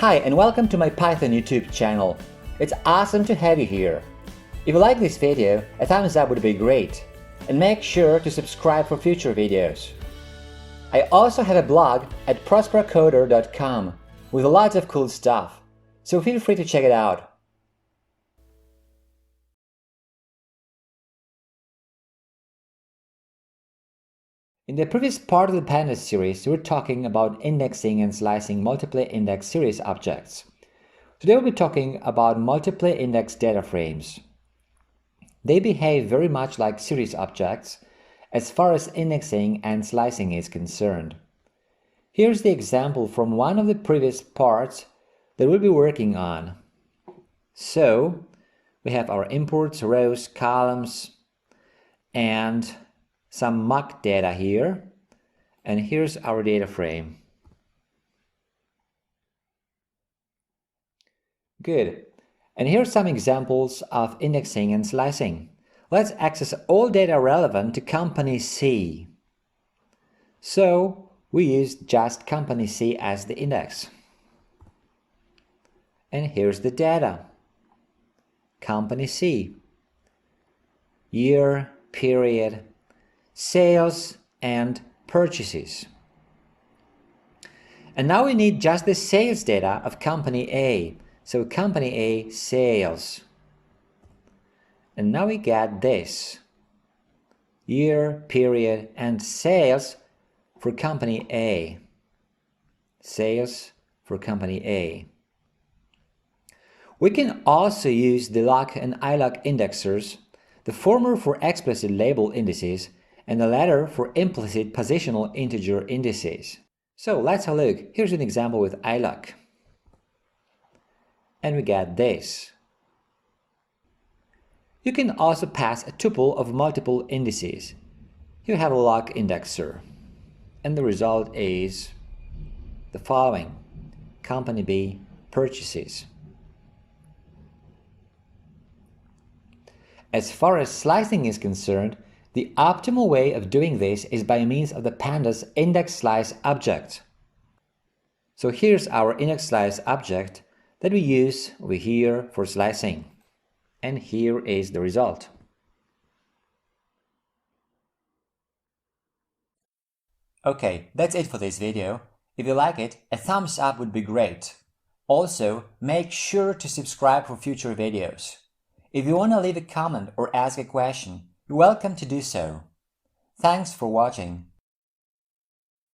Hi and welcome to my Python YouTube channel. It's awesome to have you here. If you like this video, a thumbs up would be great. And make sure to subscribe for future videos. I also have a blog at prosperacoder.com with lots of cool stuff, so feel free to check it out. In the previous part of the pandas series, we were talking about indexing and slicing multiply index series objects. Today we'll be talking about multiply index data frames. They behave very much like series objects as far as indexing and slicing is concerned. Here's the example from one of the previous parts that we'll be working on. So we have our imports, rows, columns, and some mock data here, and here's our data frame. Good. And here are some examples of indexing and slicing. Let's access all data relevant to company C. So we use just company C as the index. And here's the data. Company C. Year, period, sales and purchases. And now we need just the sales data of company A. So company A sales. And now we get this. Year, period and sales for company A. Sales for company A. We can also use the loc and iloc indexers, the former for explicit label indices and the latter for implicit positional integer indices. So let's have a look. Here's an example with iloc. And we get this. You can also pass a tuple of multiple indices. You have a loc indexer. And the result is the following. Company B purchases. As far as slicing is concerned, the optimal way of doing this is by means of the pandas index slice object. So here's our index slice object that we use over here for slicing. And here is the result. Okay, that's it for this video. If you like it, a thumbs up would be great. Also, make sure to subscribe for future videos. If you want to leave a comment or ask a question, you're welcome to do so. Thanks for watching.